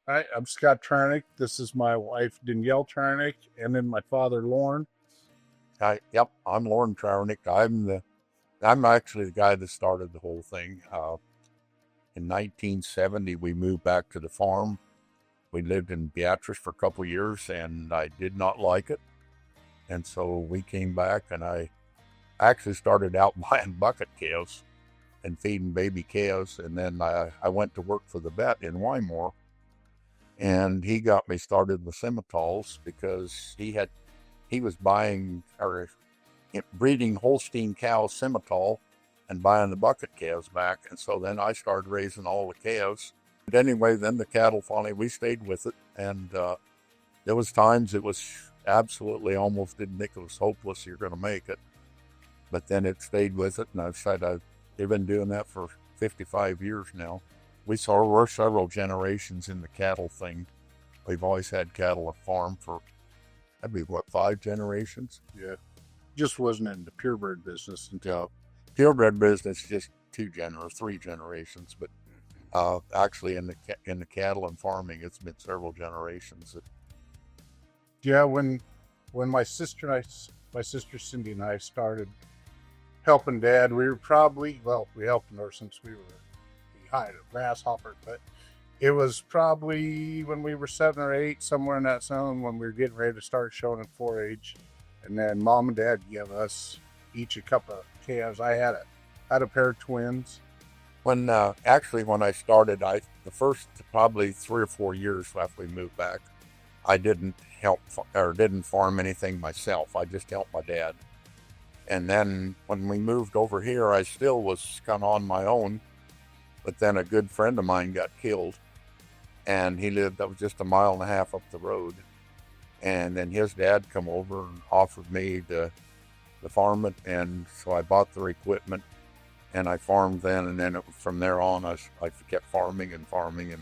Hi, I'm Scott Trauernicht. This is my wife, Danielle Trauernicht, and then my father, Lauren. Yep, I'm Lauren Trauernicht. I'm actually the guy that started the whole thing. In 1970, we moved back to the farm. We lived in Beatrice for a couple of years, and I did not like it. And so we came back, and I actually started out buying bucket calves and feeding baby calves. And then I went to work for the vet in Wymore, and he got me started with Simmentals because he was buying or breeding Holstein cow Simmental and buying the bucket calves back. And so then I started raising all the calves. But anyway, then the cattle finally, we stayed with it. And there was times it was absolutely almost didn't think it was hopeless you're going to make it. But then it stayed with it. And they've been doing that for 55 years now. We're several generations in the cattle thing. We've always had cattle at farm for, that'd be what, 5 generations? Yeah, just wasn't in the purebred business Yeah. until. Purebred business, just 3 generations, but actually in the cattle and farming, it's been several generations. Yeah, when my sister Cindy and I started helping Dad, we were probably we helped her since we hired a grasshopper, but it was probably when we were 7 or 8, somewhere in that zone, when we were getting ready to start showing in 4-H, and then Mom and Dad gave us each a couple of calves. I had a pair of twins. When when I started, the first probably 3 or 4 years after we moved back, I didn't farm anything myself. I just helped my dad. And then when we moved over here, I still was kind of on my own. But then a good friend of mine got killed, and that was just a mile and a half up the road. And then his dad come over and offered me to farm it, and so I bought their equipment and I farmed then, and then from there on, I kept farming and farming,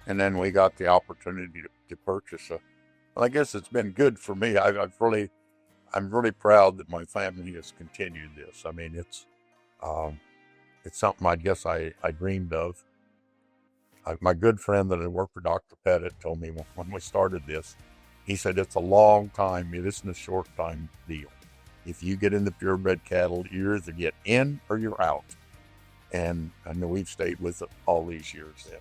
and then we got the opportunity to purchase a. Well, I guess it's been good for me. I'm really proud that my family has continued this. I mean, um, it's something I guess I dreamed of. My good friend that I worked for, Dr. Pettit, told me when we started this, he said it's a long time. It isn't a short time deal. If you get into purebred cattle, you either get in or you're out. And I know we've stayed with it all these years then.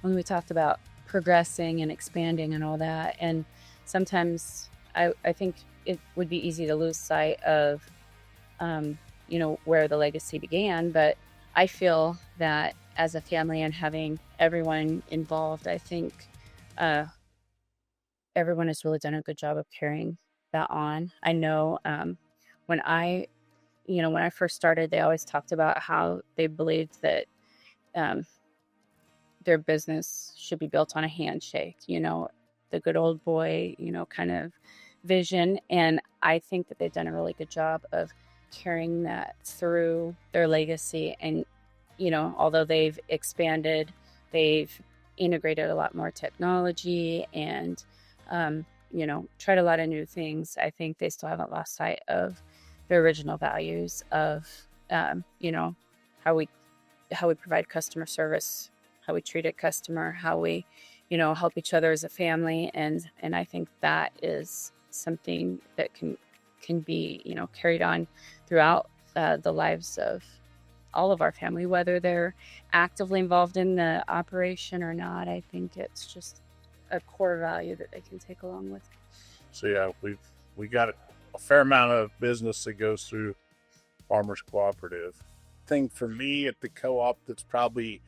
When we talked about progressing and expanding and all that, and sometimes I think it would be easy to lose sight of, where the legacy began. But I feel that as a family and having everyone involved, I think everyone has really done a good job of carrying that on. I know when I, when I first started, they always talked about how they believed that um, their business should be built on a handshake, the good old boy, kind of vision. And I think that they've done a really good job of carrying that through their legacy. And, although they've expanded, they've integrated a lot more technology and, tried a lot of new things. I think they still haven't lost sight of their original values of, how we provide customer service, how we treat a customer, how we, help each other as a family. And I think that is something that can be, carried on throughout the lives of all of our family, whether they're actively involved in the operation or not. I think it's just a core value that they can take along with. So yeah, we got a fair amount of business that goes through Farmers Cooperative. Thing for me at the co-op, that's probably,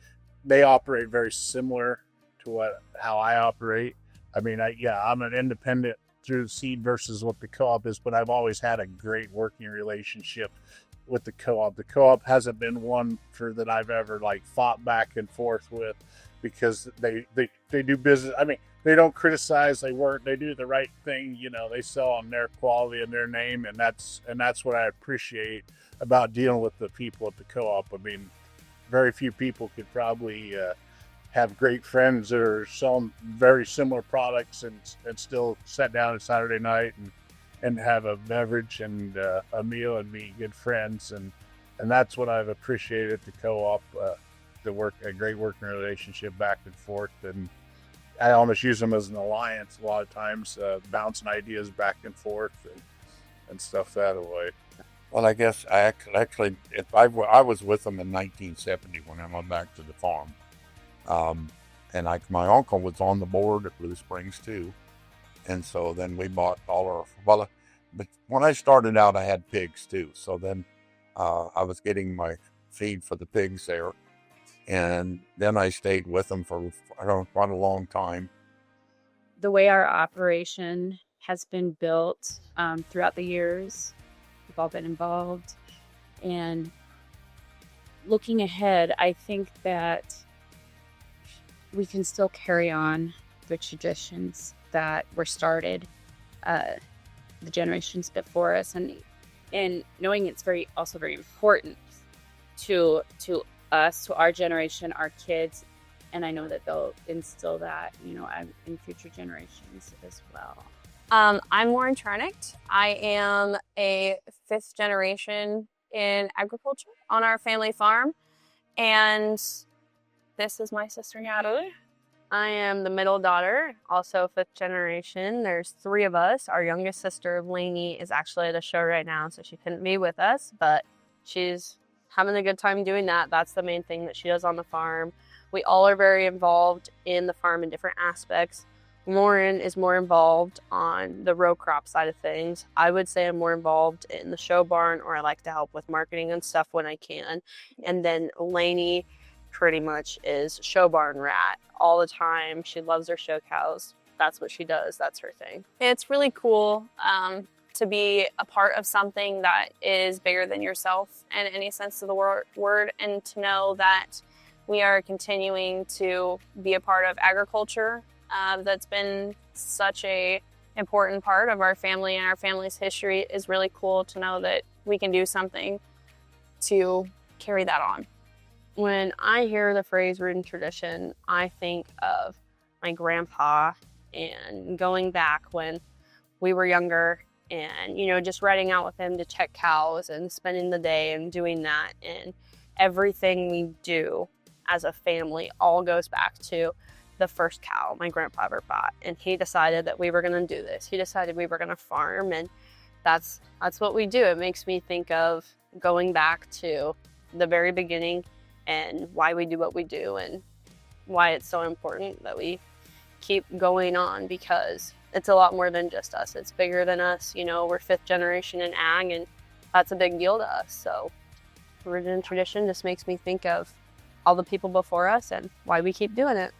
they operate very similar to how I operate. I mean, I'm an independent through seed versus what the co-op is, but I've always had a great working relationship with the co-op. The co-op hasn't been one that I've ever fought back and forth with, because they do business. I mean, they don't criticize. They do the right thing. They sell on their quality and their name, and that's what I appreciate about dealing with the people at the co-op. I mean, very few people could probably have great friends that are selling very similar products and still sit down on Saturday night and have a beverage and a meal and be good friends. And that's what I've appreciated at the co-op. a great working relationship back and forth, and I almost use them as an alliance a lot of times, bouncing ideas back and forth and stuff that way. Well, I guess actually, if I was with them in 1970 when I went back to the farm, and my uncle was on the board at Blue Springs too, and so then we bought all our but when I started out, I had pigs too. So then I was getting my feed for the pigs there, and then I stayed with them for quite a long time. The way our operation has been built throughout the years, we've all been involved. And looking ahead, I think that we can still carry on the traditions that were started the generations before us, and knowing it's also very important to us, to our generation, our kids, and I know that they'll instill that, in future generations as well. I'm Lauren Trauernicht. I am a 5th generation in agriculture on our family farm, and this is my sister Natalie. I am the middle daughter, also 5th generation. There's 3 of us. Our youngest sister, Lainey, is actually at a show right now, so she couldn't be with us, but she's having a good time doing that. That's the main thing that she does on the farm. We all are very involved in the farm in different aspects. Lauren is more involved on the row crop side of things. I would say I'm more involved in the show barn, or I like to help with marketing and stuff when I can. And then Lainey pretty much is show barn rat all the time. She loves her show cows. That's what she does. That's her thing. It's really cool to be a part of something that is bigger than yourself in any sense of the word, and to know that we are continuing to be a part of agriculture. That's been such a important part of our family and our family's history. Is really cool to know that we can do something to carry that on. When I hear the phrase rooted in tradition, I think of my grandpa and going back when we were younger and, just riding out with him to check cows and spending the day and doing that. And everything we do as a family all goes back to the first cow my grandpa ever bought. And he decided that we were going to do this. He decided we were going to farm, and that's what we do. It makes me think of going back to the very beginning and why we do what we do and why it's so important that we keep going on, because it's a lot more than just us. It's bigger than us. We're 5th generation in ag, and that's a big deal to us. So rooted in tradition just makes me think of all the people before us and why we keep doing it.